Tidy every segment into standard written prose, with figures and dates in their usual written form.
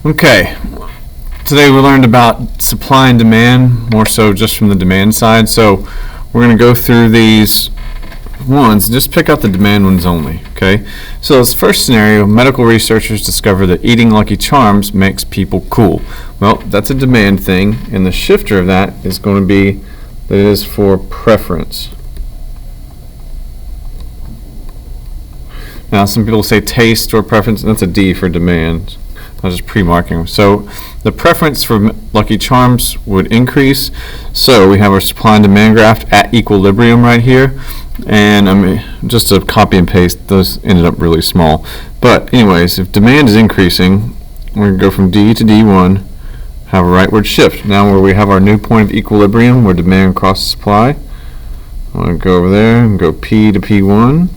Okay, today we learned about supply and demand, more so just from the demand side. So we're going to go through these ones and just pick out the demand ones only. Okay, so this first scenario, medical researchers discover that eating Lucky Charms makes people cool. Well, that's a demand thing, and the shifter of that is going to be that it is for preference. Now, some people say taste or preference, and that's a D for demand. I'll just pre-marking. So the preference for Lucky Charms would increase. So we have our supply and demand graph at equilibrium right here. And just to copy and paste, those ended up really small. But anyways, if demand is increasing, we're going to go from D to D1, have a rightward shift. Now where we have our new point of equilibrium, where demand crosses supply, I want to go over there and go P to P1.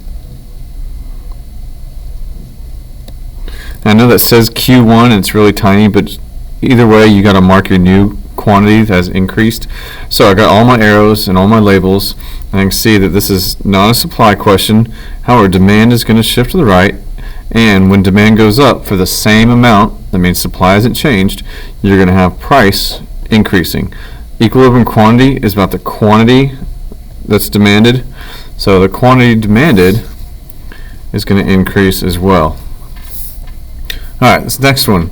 I know that says Q1 and it's really tiny, but either way you got to mark your new quantity that has increased. So I got all my arrows and all my labels, and I can see that this is not a supply question. However, demand is going to shift to the right, and when demand goes up for the same amount, that means supply hasn't changed, you're going to have price increasing. Equilibrium quantity is about the quantity that's demanded, so the quantity demanded is going to increase as well. Alright, this next one.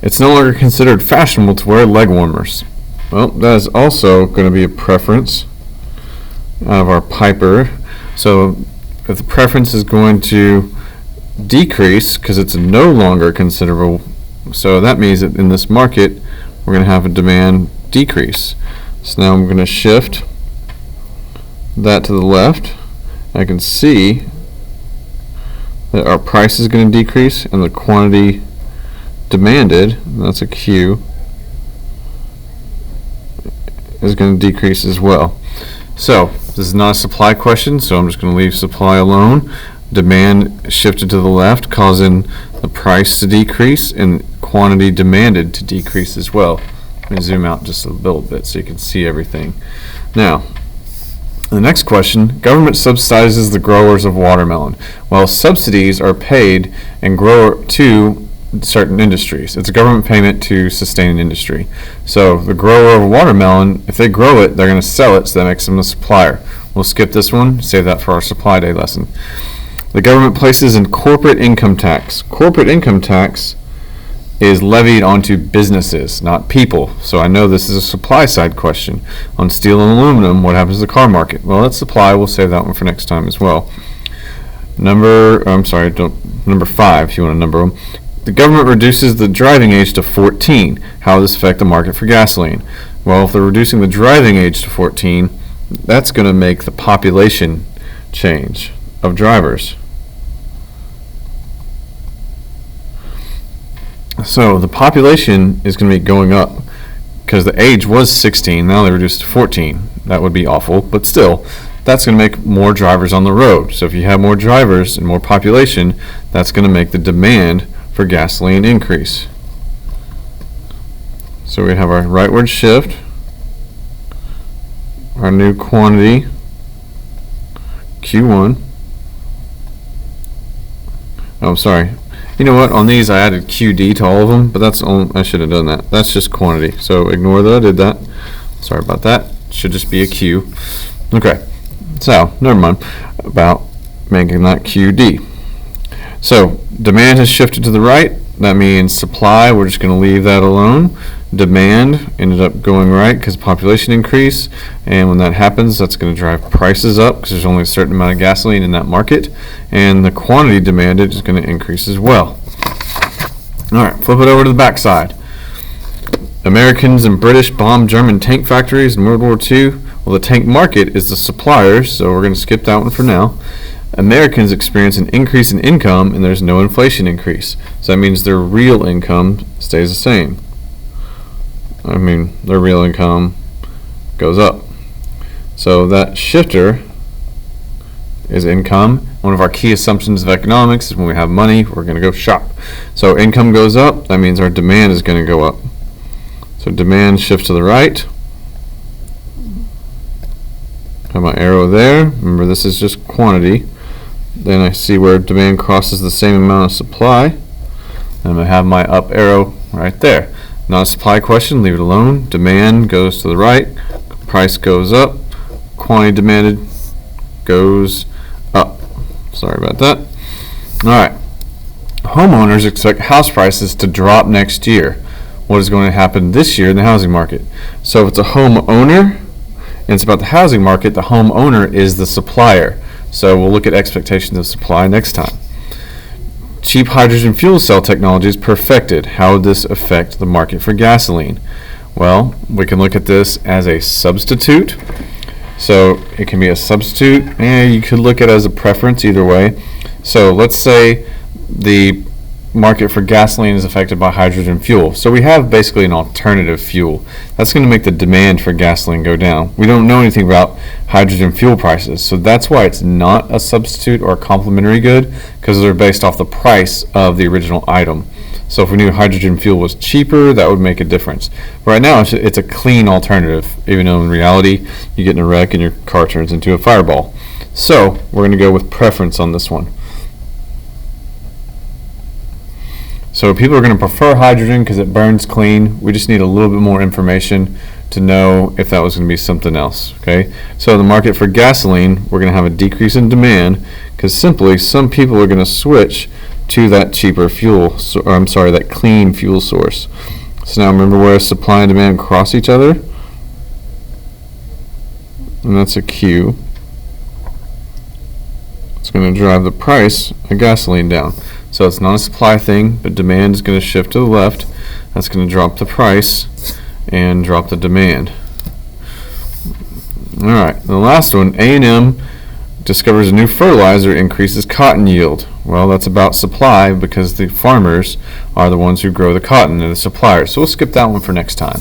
It's no longer considered fashionable to wear leg warmers. Well, that is also going to be a preference out of our Piper. So if the preference is going to decrease because it's no longer considerable, so that means that in this market we're going to have a demand decrease. So now I'm going to shift that to the left. I can see that our price is going to decrease and the quantity demanded, that's a Q, is going to decrease as well. So this is not a supply question, so I'm just going to leave supply alone. Demand shifted to the left, causing the price to decrease and quantity demanded to decrease as well. Let me zoom out just a little bit so you can see everything. Now, the next question, government subsidizes the growers of watermelon. Well, subsidies are paid and grower to certain industries. It's a government payment to sustain an industry. So the grower of a watermelon, if they grow it, they're going to sell it, so that makes them a supplier. We'll skip this one, save that for our supply day lesson. The government places in corporate income tax. Corporate income tax is levied onto businesses, not people. So I know this is a supply side question. On steel and aluminum, what happens to the car market? Well, that's supply. We'll save that one for next time as well. Number 5, if you want to number them. The government reduces the driving age to 14. How does this affect the market for gasoline? Well, if they're reducing the driving age to 14, that's going to make the population change of drivers. So the population is going to be going up because the age was 16, now they reduced to 14. That would be awful, but still, that's going to make more drivers on the road. So if you have more drivers and more population, that's going to make the demand for gasoline increase. So we have our rightward shift, our new quantity, Q1. Oh, I'm sorry. You know what? On these I added QD to all of them, but that's all, I should have done that. That's just quantity. So ignore that I did that. Sorry about that. It should just be a Q. Okay. So never mind about making that QD. So demand has shifted to the right. That means supply, we're just going to leave that alone. Demand ended up going right because population increase, and when that happens, that's going to drive prices up because there's only a certain amount of gasoline in that market, and the quantity demanded is going to increase as well. Alright, flip it over to the back side. Americans and British bombed German tank factories in World War II. Well, the tank market is the suppliers, so we're going to skip that one for now. Americans experience an increase in income and there's no inflation increase. So that means their real income stays the same. Their real income goes up. So that shifter is income. One of our key assumptions of economics is when we have money, we're going to go shop. So income goes up, that means our demand is going to go up. So demand shifts to the right. Have my arrow there. Remember, this is just quantity. Then I see where demand crosses the same amount of supply. And I have my up arrow right there. Not a supply question, leave it alone. Demand goes to the right, price goes up, quantity demanded goes up. Sorry about that. All right. Homeowners expect house prices to drop next year. What is going to happen this year in the housing market? So if it's a homeowner and it's about the housing market, the homeowner is the supplier. So we'll look at expectations of supply next time. Cheap hydrogen fuel cell technology is perfected. How would this affect the market for gasoline? Well, we can look at this as a substitute. So it can be a substitute, and you could look at it as a preference either way. So let's say the market for gasoline is affected by hydrogen fuel. So we have basically an alternative fuel. That's going to make the demand for gasoline go down. We don't know anything about hydrogen fuel prices, so that's why it's not a substitute or a complementary good, because they're based off the price of the original item. So if we knew hydrogen fuel was cheaper, that would make a difference. But right now, it's a clean alternative, even though in reality, you get in a wreck and your car turns into a fireball. So we're going to go with preference on this one. So people are going to prefer hydrogen because it burns clean. We just need a little bit more information to know if that was going to be something else. Okay. So the market for gasoline, we're going to have a decrease in demand because simply some people are going to switch to that cheaper fuel, that clean fuel source. So now remember where supply and demand cross each other, and that's a Q. It's going to drive the price of gasoline down. So it's not a supply thing, but demand is going to shift to the left. That's going to drop the price and drop the demand. All right, the last one, A&M discovers a new fertilizer increases cotton yield. Well, that's about supply because the farmers are the ones who grow the cotton and the suppliers. So we'll skip that one for next time.